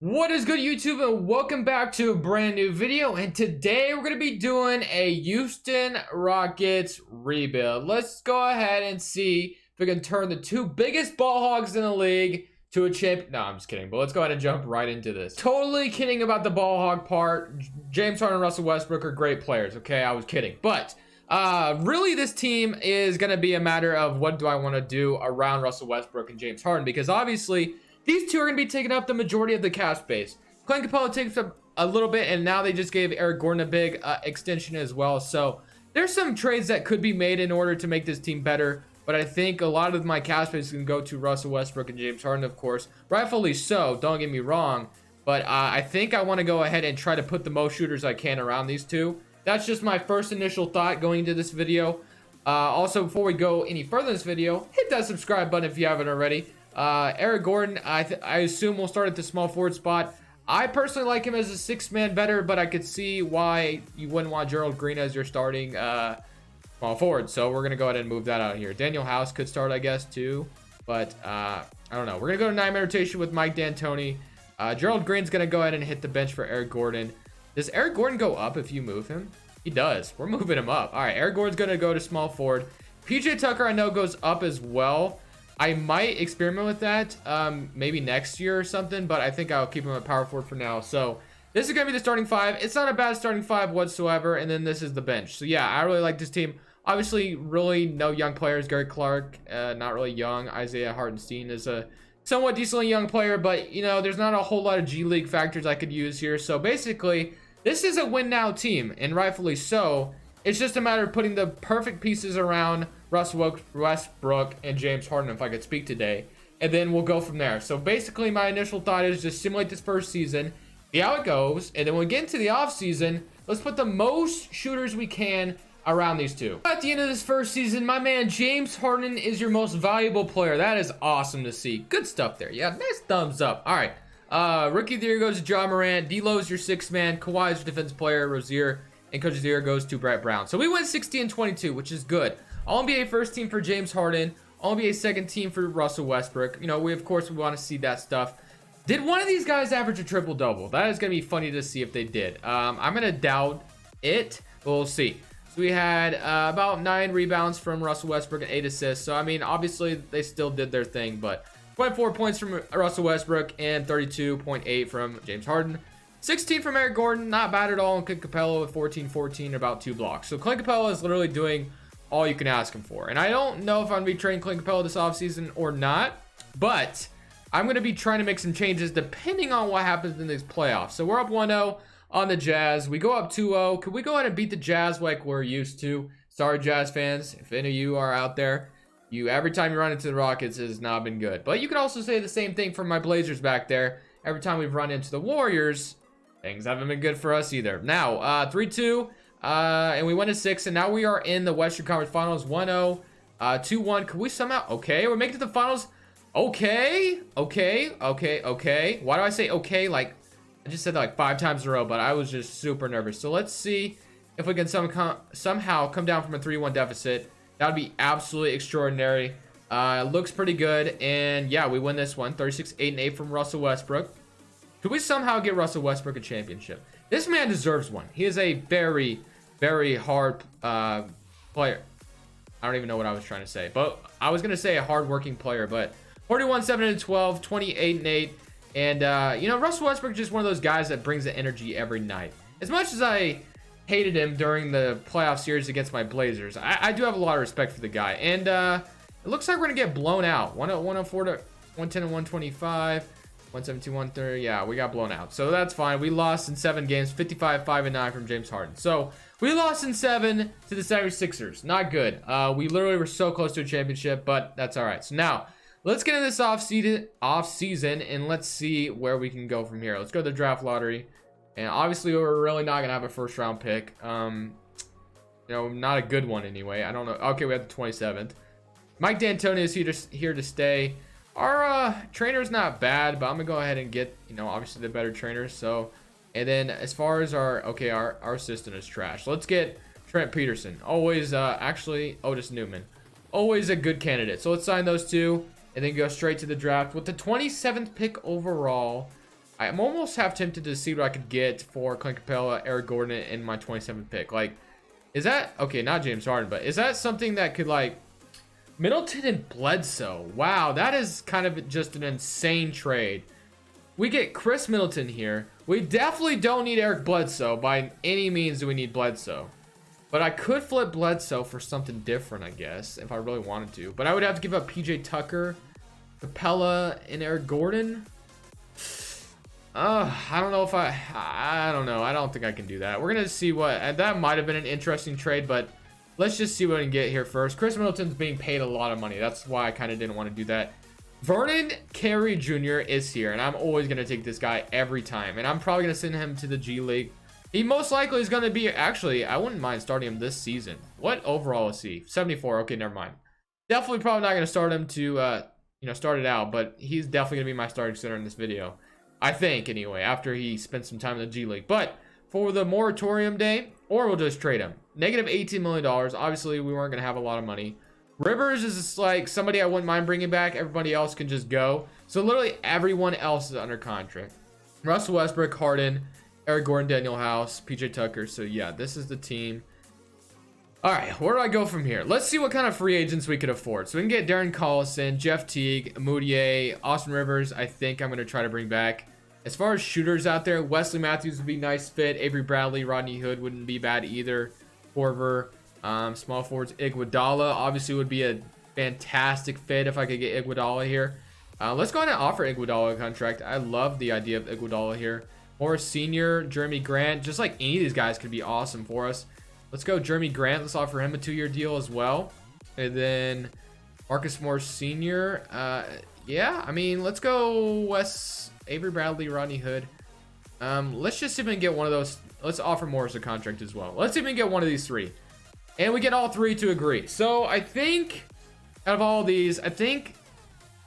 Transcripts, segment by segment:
What is good, YouTube, and welcome back to a brand new video. And today we're going to be doing a Houston Rockets rebuild. Let's go ahead and see if we can turn the two biggest ball hogs in the league to a champ. No, I'm just kidding, but let's go ahead and jump right into this. Totally kidding about the ball hog part. James Harden and Russell Westbrook are great players. Okay, I was kidding. But really, this team is going to be a matter of what do I want to do around Russell Westbrook and James Harden, because obviously these two are going to be taking up the majority of the cap space. Clint Capella takes up a little bit, and now they just gave Eric Gordon a big extension as well. So there's some trades that could be made in order to make this team better. But I think a lot of my cap space can go to Russell Westbrook and James Harden, of course. Rightfully so, don't get me wrong. But I think I want to go ahead and try to put the most shooters I can around these two. That's just my first initial thought going into this video. Also, before we go any further in this video, hit that subscribe button if you haven't already. Eric Gordon, I assume we'll start at the small forward spot. I personally like him as a six-man better, but I could see why you wouldn't want Gerald Green as your starting small forward. So we're going to go ahead and move that out here. Daniel House could start, I guess, too. But I don't know. We're going to go to 9-man rotation with Mike D'Antoni. Gerald Green's going to go ahead and hit the bench for Eric Gordon. Does Eric Gordon go up if you move him? He does. We're moving him up. All right, Eric Gordon's going to go to small forward. PJ Tucker, I know, goes up as well. I might experiment with that maybe next year or something, but I think I'll keep him at power forward for now. So this is going to be the starting five. It's not a bad starting five whatsoever, and then this is the bench. So yeah, I really like this team. Obviously, really no young players. Gary Clark, not really young. Isaiah Hartenstein is a somewhat decently young player, but, you know, there's not a whole lot of G League factors I could use here. So basically, this is a win-now team, and rightfully so. It's just a matter of putting the perfect pieces around Russell Westbrook and James Harden, if I could speak today, and then we'll go from there. So basically, my initial thought is just simulate this first season, see how it goes, and then when we get into the offseason, let's put the most shooters we can around these two. At the end of this first season, my man James Harden is your most valuable player. That is awesome to see. Good stuff there. Yeah, nice thumbs up. All right. Rookie of the year goes to Ja Morant. D'Lo's your sixth man. Kawhi's your defense player. Rozier and Coach of the year goes to Brett Brown. So we went 60-22, which is good. All-NBA first team for James Harden. All-NBA second team for Russell Westbrook. You know, we want to see that stuff. Did one of these guys average a triple-double? That is going to be funny to see if they did. I'm going to doubt it, but we'll see. So we had about 9 rebounds from Russell Westbrook and 8 assists. So, I mean, obviously, they still did their thing. But 24 points from Russell Westbrook and 32.8 from James Harden. 16 from Eric Gordon, not bad at all. And Clint Capella with 14, about 2 blocks. So Clint Capella is literally doing all you can ask him for. And I don't know if I'm going to be trading Clint Capella this offseason or not, but I'm going to be trying to make some changes depending on what happens in these playoffs. So we're up 1-0 on the Jazz. We go up 2-0. Could we go ahead and beat the Jazz like we're used to? Sorry, Jazz fans. If any of you are out there, every time you run into the Rockets has not been good. But you could also say the same thing for my Blazers back there. Every time we've run into the Warriors, things haven't been good for us either. Now, 3-2, and we went to 6, and now we are in the Western Conference Finals, 1-0, 2-1. Could we somehow, okay, we're making it to the finals. Okay. Why do I say okay? Like, I just said that like 5 times in a row, but I was just super nervous. So let's see if we can somehow come down from a 3-1 deficit. That would be absolutely extraordinary. Looks pretty good, and yeah, we win this one, 36-8-8 from Russell Westbrook. Could we somehow get Russell Westbrook a championship? This man deserves one. He is a very, very hard player. I don't even know what I was trying to say, but I was going to say a hard-working player, but 41-7-12, 28-8, and, you know, Russell Westbrook is just one of those guys that brings the energy every night. As much as I hated him during the playoff series against my Blazers, I do have a lot of respect for the guy, and it looks like we're going to get blown out. 104 to 110 and 125. 117, 130. Yeah, we got blown out. So that's fine. We lost in 7 games, 55-5-9 from James Harden. So we lost in 7 to the 76ers. Not good. We literally were so close to a championship, but that's all right. So now let's get into this off season and let's see where we can go from here. Let's go to the draft lottery. And obviously, we're really not going to have a first round pick. You know, not a good one anyway. I don't know. Okay, we have the 27th. Mike D'Antoni is here to stay. Our trainer's not bad, but I'm gonna go ahead and get, you know, obviously the better trainers. So, and then as far as our assistant is trash. Let's get Trent Peterson. Always, actually, Otis Newman. Always a good candidate. So let's sign those two and then go straight to the draft with the 27th pick overall. I'm almost half tempted to see what I could get for Clint Capella, Eric Gordon in my 27th pick. Like, is that okay? Not James Harden, but is that something that could like Middleton and Bledsoe? Wow, that is kind of just an insane trade. We get Chris Middleton here. We definitely don't need Eric Bledsoe. By any means do we need Bledsoe. But I could flip Bledsoe for something different, I guess, if I really wanted to. But I would have to give up PJ Tucker, Capella, and Eric Gordon. I don't know if I don't know. I don't think I can do that. We're going to see what, that might have been an interesting trade, but let's just see what we can get here first. Chris Middleton's being paid a lot of money. That's why I kind of didn't want to do that. Vernon Carey Jr. is here, and I'm always going to take this guy every time. And I'm probably going to send him to the G League. He most likely is going to be, actually, I wouldn't mind starting him this season. What overall is he? 74. Okay, never mind. Definitely probably not going to start him to, start it out, but he's definitely going to be my starting center in this video. I think, anyway, after he spent some time in the G League. But for the moratorium day, or we'll just trade him. Negative $18 million. Obviously, we weren't going to have a lot of money. Rivers is just like somebody I wouldn't mind bringing back. Everybody else can just go. So literally everyone else is under contract. Russell Westbrook, Harden, Eric Gordon, Daniel House, PJ Tucker. So yeah, this is the team. All right, where do I go from here? Let's see what kind of free agents we could afford. So we can get Darren Collison, Jeff Teague, Moutier, Austin Rivers. I think I'm going to try to bring back. As far as shooters out there, Wesley Matthews would be a nice fit. Avery Bradley, Rodney Hood wouldn't be bad either. Corver, small forwards, Iguodala obviously would be a fantastic fit if I could get Iguodala here. Let's go ahead and offer Iguodala a contract. I love the idea of Iguodala here. Morris Sr., Jeremy Grant, just like any of these guys could be awesome for us. Let's go Jeremy Grant. Let's offer him a 2-year deal as well. And then Marcus Morris Sr. Yeah, I mean, let's go Avery Bradley, Rodney Hood. Let's just see if we can get one of those. Let's offer Morris a contract as well. Let's see if we can get one of these three. And we get all three to agree. So I think out of all these, I think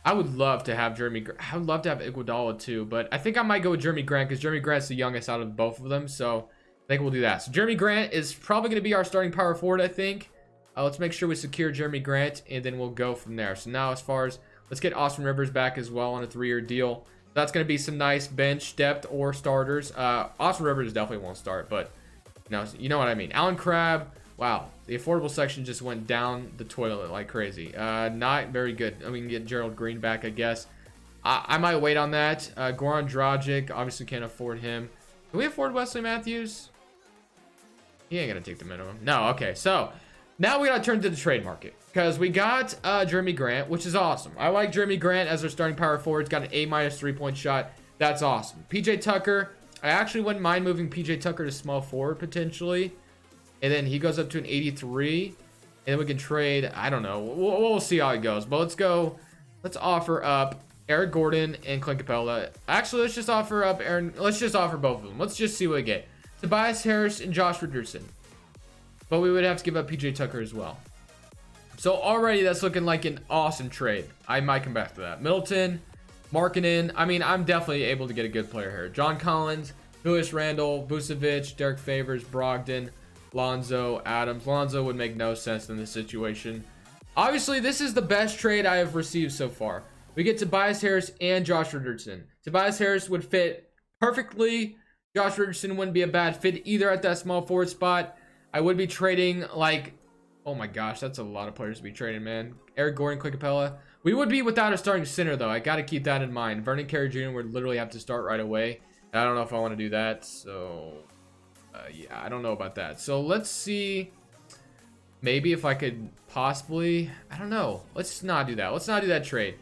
I would love to have I would love to have Iguodala too, but I think I might go with Jeremy Grant because Jeremy Grant's the youngest out of both of them. So I think we'll do that. So Jeremy Grant is probably going to be our starting power forward, I think. Let's make sure we secure Jeremy Grant, and then we'll go from there. So now as far as, let's get Austin Rivers back as well on a 3-year deal. That's going to be some nice bench depth or starters. Austin Rivers definitely won't start, but you know what I mean. Alan Crabb, wow. The affordable section just went down the toilet like crazy. Not very good. We can get Gerald Green back, I guess. I might wait on that. Goran Dragic, obviously can't afford him. Can we afford Wesley Matthews? He ain't going to take the minimum. No, okay. So now we got to turn to the trade market because we got Jeremy Grant, which is awesome. I like Jeremy Grant as our starting power forward. He's got an A- 3-point shot. That's awesome. PJ Tucker, I actually wouldn't mind moving PJ Tucker to small forward potentially. And then he goes up to an 83. And then we can trade, I don't know. We'll see how it goes. But let's offer up Eric Gordon and Clint Capella. Actually, let's just offer up let's just offer both of them. Let's just see what we get. Tobias Harris and Josh Richardson. But we would have to give up PJ Tucker as well. So already that's looking like an awesome trade. I might come back to that. Middleton, Markkanen. I mean, I'm definitely able to get a good player here. John Collins, Julius Randle, Vucevic, Derek Favors, Brogdon, Lonzo, Adams. Lonzo would make no sense in this situation. Obviously, this is the best trade I have received so far. We get Tobias Harris and Josh Richardson. Tobias Harris would fit perfectly. Josh Richardson wouldn't be a bad fit either at that small forward spot. I would be trading like, oh my gosh, that's a lot of players to be trading, man. Eric Gordon, Clint Capella. We would be without a starting center, though. I got to keep that in mind. Vernon Carey Jr. would literally have to start right away. And I don't know if I want to do that. So, yeah, I don't know about that. So, let's see. Maybe if I could possibly, I don't know. Let's not do that. Let's not do that trade.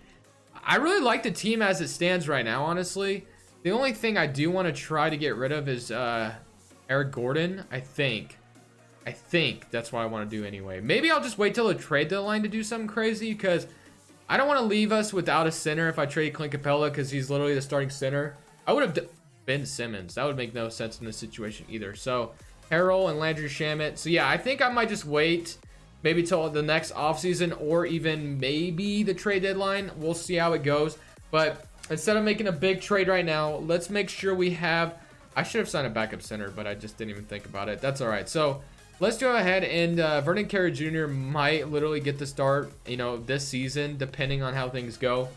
I really like the team as it stands right now, honestly. The only thing I do want to try to get rid of is Eric Gordon, I think. I think that's what I want to do anyway. Maybe I'll just wait till the trade deadline to do something crazy because I don't want to leave us without a center if I trade Clint Capella because he's literally the starting center. I would have Ben Simmons. That would make no sense in this situation either. So, Harrell and Landry Shamet. So, yeah, I think I might just wait maybe till the next offseason or even maybe the trade deadline. We'll see how it goes. But instead of making a big trade right now, let's make sure we have... I should have signed a backup center, but I just didn't even think about it. That's all right. So, let's go ahead and Vernon Carey Jr. might literally get the start, this season, depending on how things go.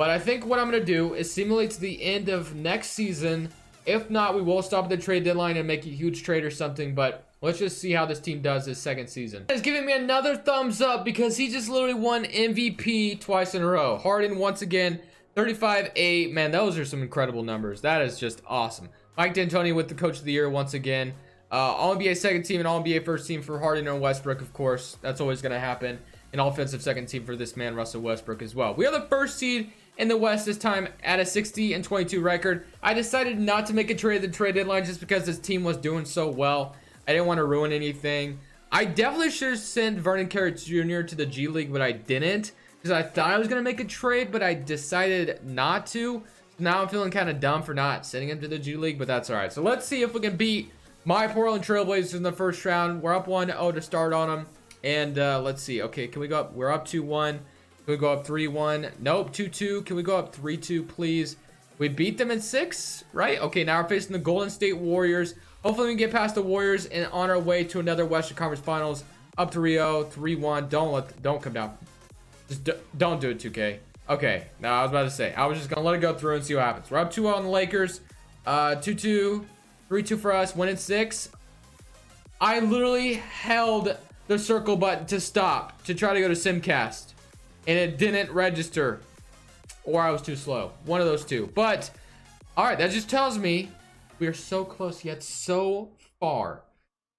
But I think what I'm going to do is simulate to the end of next season. If not, we will stop at the trade deadline and make a huge trade or something. But let's just see how this team does this second season. He's giving me another thumbs up because he just literally won MVP twice in a row. Harden once again, 35-8. Man, those are some incredible numbers. That is just awesome. Mike D'Antoni with the Coach of the Year once again. All-NBA second team and All-NBA first team for Harden and Westbrook, of course. That's always going to happen. An offensive second team for this man, Russell Westbrook, as well. We are the first seed in the West this time at a 60-22 record. I decided not to make a trade at the trade deadline just because this team was doing so well. I didn't want to ruin anything. I definitely should have sent Vernon Carey Jr. to the G League, but I didn't because I thought I was going to make a trade, but I decided not to. Now I'm feeling kind of dumb for not sending him to the G League, but that's all right. So let's see if we can beat my Portland Trailblazers in the first round. We're up 1-0 to start on them. And let's see. Okay, can we go up? We're up 2-1. Can we go up 3-1? Nope, 2-2. Can we go up 3-2, please? We beat them in 6, right? Okay, now we're facing the Golden State Warriors. Hopefully we can get past the Warriors and on our way to another Western Conference Finals. Up 3-0, 3-1. Don't come down. Just don't do it, 2K. Okay, now I was about to say, I was just gonna let it go through and see what happens. We're up 2-0 on the Lakers. 2-2, 3-2 for us. Win in 6. I literally held the circle button to stop to try to go to Simcast, and it didn't register, or I was too slow. One of those two. But all right, that just tells me we are so close yet so far.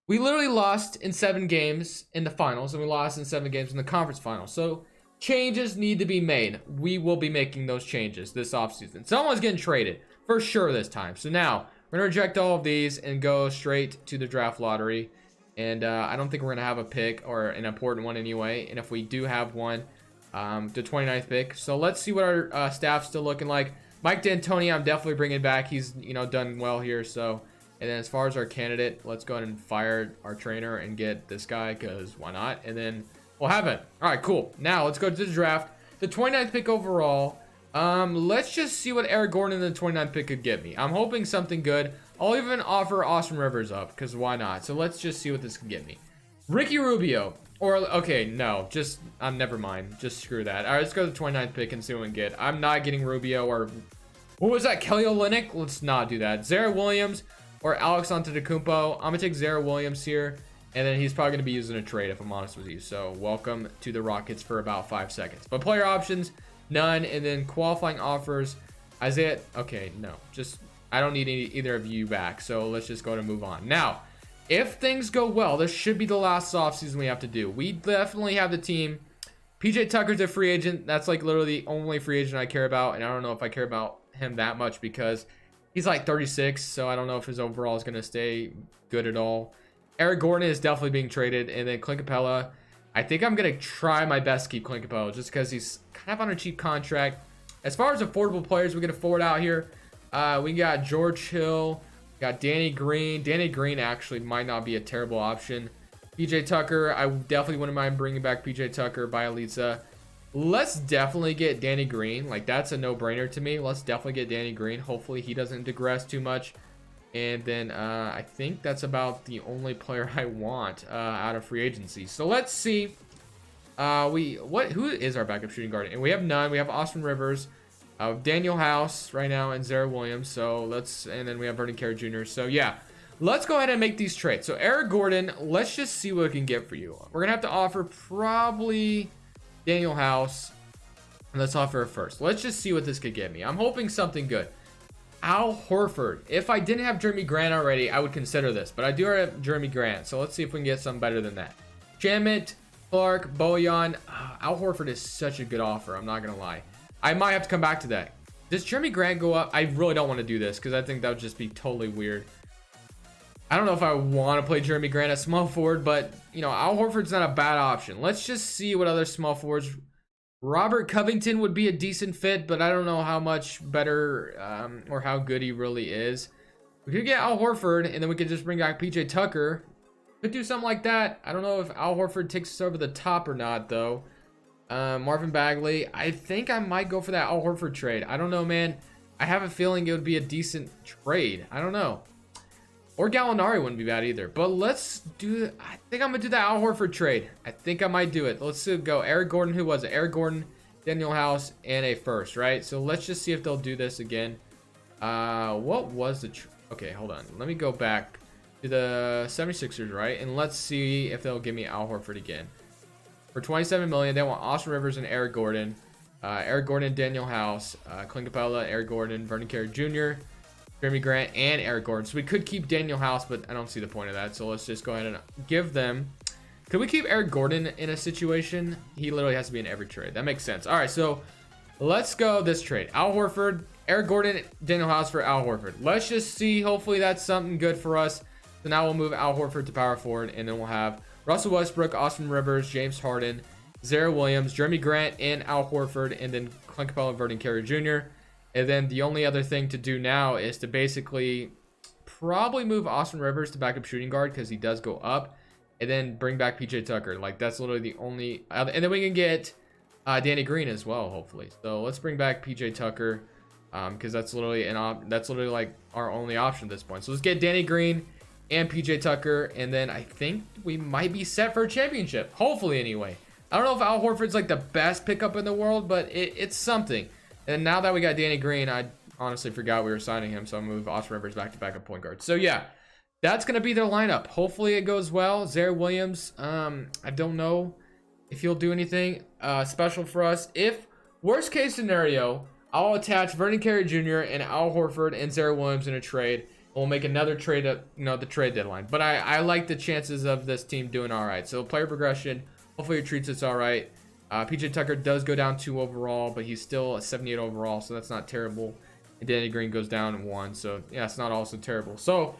We literally lost in 7 games in the finals, and we lost in 7 games in the conference finals. So changes need to be made. We will be making those changes this offseason. Someone's getting traded for sure this time. So now we're gonna reject all of these and go straight to the draft lottery. And I don't think we're gonna have a pick, or an important one anyway. And if we do have one, the 29th pick. So let's see what our staff's still looking like. Mike D'Antoni, I'm definitely bringing back. He's, you know, done well here. So, and then as far as our candidate, let's go ahead and fire our trainer and get this guy, because why not? And then we'll have it. All right, cool. Now let's go to the draft. The 29th pick overall. Let's just see what Eric Gordon in the 29th pick could get me. I'm hoping something good. I'll even offer Austin Rivers up, because why not? So let's just see what this can get me. Ricky Rubio. Or, okay, no. Just, never mind. Just screw that. All right, let's go to the 29th pick and see what we can get. I'm not getting Rubio or... What was that? Kelly Olynyk? Let's not do that. Zara Williams or Alex Antetokounmpo. I'm going to take Zara Williams here. And then he's probably going to be using a trade, if I'm honest with you. So, welcome to the Rockets for about 5 seconds. But player options, none. And then qualifying offers. Isaiah... Okay, no. Just... I don't need either of you back. So, let's just go ahead and move on. Now... If things go well, this should be the last offseason we have to do. We definitely have the team. PJ Tucker's a free agent. That's like literally the only free agent I care about. And I don't know if I care about him that much because he's like 36. So I don't know if his overall is going to stay good at all. Eric Gordon is definitely being traded. And then Clint Capella. I think I'm going to try my best to keep Clint Capella just because he's kind of on a cheap contract. As far as affordable players we can afford out here, we got George Hill. Got Danny Green. Danny Green actually might not be a terrible option. PJ Tucker. I definitely wouldn't mind bringing back PJ Tucker by Elisa. Let's definitely get Danny Green. Like, that's a no-brainer to me. Let's definitely get Danny Green. Hopefully he doesn't digress too much. And then I think that's about the only player I want out of free agency. So let's see. Who is our backup shooting guard? And we have none. We have Austin Rivers. Daniel House right now and Zara Williams. So and then we have Vernon Carey Jr. So yeah, let's go ahead and make these trades. So Eric Gordon, let's just see what we can get for you. We're gonna have to offer probably Daniel House. Let's offer it first. Let's just see what this could get me. I'm hoping something good. Al Horford. If I didn't have Jeremy Grant already, I would consider this, but I do have Jeremy Grant. So let's see if we can get something better than that. Shamit, Clark, Bojan. Al Horford is such a good offer. I'm not gonna lie. I might have to come back to that. Does Jeremy Grant go up? I really don't want to do this because I think that would just be totally weird. I don't know if I want to play Jeremy Grant at small forward, but, you know, Al Horford's not a bad option. Let's just see what other small forwards. Robert Covington would be a decent fit, but I don't know how much better or how good he really is. We could get Al Horford, and then we could just bring back PJ Tucker. Could do something like that. I don't know if Al Horford takes us over the top or not, though. Marvin Bagley. I think I might go for that Al Horford trade. I don't know, man. I have a feeling it would be a decent trade. I don't know. Or Gallinari wouldn't be bad either. But let's do... I think I'm going to do that Al Horford trade. I think I might do it. Let's go. Eric Gordon. Who was it? Eric Gordon Daniel House, and a first, right? So let's just see if they'll do this again. What was the... Okay, hold on. Let me go back to the 76ers, right? And let's see if they'll give me Al Horford again. For $27 million, they want Austin Rivers and Eric Gordon. Eric Gordon, Daniel House, Clint Capella, Eric Gordon, Vernon Carey Jr., Jeremy Grant, and Eric Gordon. So we could keep Daniel House, but I don't see the point of that. So let's just go ahead and give them... Could we keep Eric Gordon in a situation? He literally has to be in every trade. That makes sense. All right, so let's go this trade. Al Horford, Eric Gordon, Daniel House for Al Horford. Let's just see. Hopefully that's something good for us. So now we'll move Al Horford to power forward, and then we'll have Russell Westbrook, Austin Rivers, James Harden, Zara Williams, Jeremy Grant, and Al Horford, and then Clint Capella and Vernon Carey Jr. And then the only other thing to do now is to basically probably move Austin Rivers to backup shooting guard because he does go up. And then bring back PJ Tucker. Like, that's literally the only... and then we can get Danny Green as well, hopefully. So let's bring back PJ Tucker because that's literally like our only option at this point. So let's get Danny Green and PJ Tucker, and then I think we might be set for a championship. Hopefully, anyway. I don't know if Al Horford's like the best pickup in the world, but it's something. And now that we got Danny Green, I honestly forgot we were signing him, so I'll move Austin Rivers back to backup point guard. So yeah. That's going to be their lineup. Hopefully it goes well. Zara Williams, I don't know if he'll do anything special for us. If, worst case scenario, I'll attach Vernon Carey Jr. and Al Horford and Zara Williams in a trade. We'll make another trade at the trade deadline. But I like the chances of this team doing all right. So player progression, hopefully it treats us all right. PJ Tucker does go down 2 overall, but he's still a 78 overall, so that's not terrible. And Danny Green goes down 1, so yeah, it's not also terrible. So...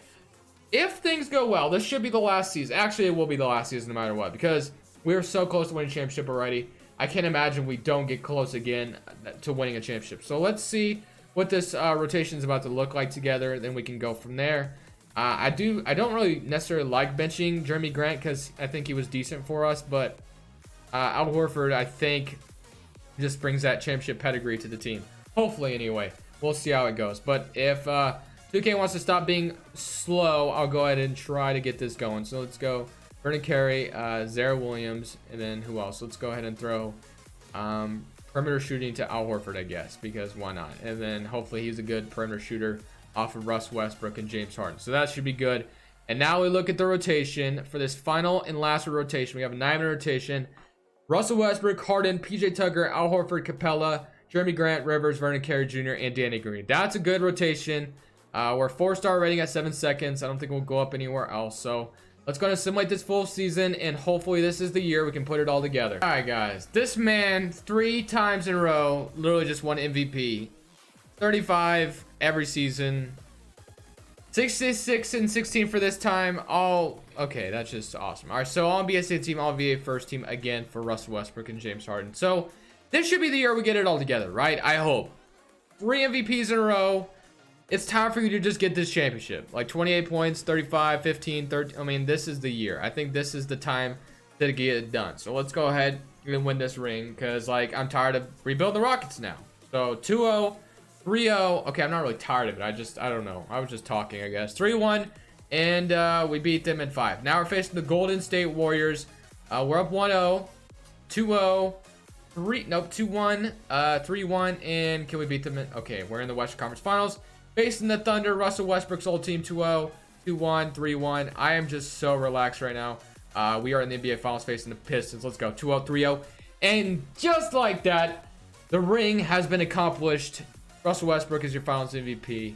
if things go well, this should be the last season. Actually, it will be the last season no matter what, because we're so close to winning a championship already. I can't imagine we don't get close again to winning a championship. So let's see what this rotation is about to look like together. Then we can go from there. I don't really necessarily like benching Jeremy Grant because I think he was decent for us, but Al Horford, I think, just brings that championship pedigree to the team. Hopefully, anyway. We'll see how it goes. But if 2K wants to stop being slow, I'll go ahead and try to get this going. So let's go Vernon Carey, Zara Williams, and then who else? Let's go ahead and throw perimeter shooting to Al Horford, I guess, because why not? And then hopefully he's a good perimeter shooter off of Russ Westbrook and James Harden. So that should be good. And now we look at the rotation for this final and last rotation. We have a 9-man rotation. Russell Westbrook, Harden, PJ Tucker, Al Horford, Capella, Jeremy Grant, Rivers, Vernon Carey Jr., and Danny Green. That's a good rotation. We're 4-star rating at 7 seconds. I don't think we'll go up anywhere else. So let's go and simulate this full season, and hopefully this is the year we can put it all together. All right, guys. This man 3 times in a row literally just won MVP. 35 every season. 66 and 16 for this time. Okay, that's just awesome. All right, so all NBA second team, all NBA first team again for Russell Westbrook and James Harden. So this should be the year we get it all together, right? I hope. 3 MVPs in a row. It's time for you to just get this championship. Like 28 points, 35, 15, 30. I mean, this is the year. I think this is the time to get it done. So let's go ahead and win this ring because, like, I'm tired of rebuilding the Rockets now. So 2-0, 3-0. Okay, I'm not really tired of it. I don't know. I was just talking, I guess. 3-1, and we beat them in 5. Now we're facing the Golden State Warriors. We're up 1-0, 2-0. 2-1, 3-1, and can we beat them? Okay, we're in the Western Conference Finals. Facing the Thunder, Russell Westbrook's old team, 2-0, 2-1, 3-1. I am just so relaxed right now. We are in the NBA Finals facing the Pistons. Let's go, 2-0, 3-0. And just like that, the ring has been accomplished. Russell Westbrook is your Finals MVP.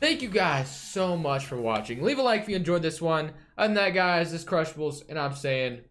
Thank you guys so much for watching. Leave a like if you enjoyed this one. Other than that, guys, this is Crushables, and I'm saying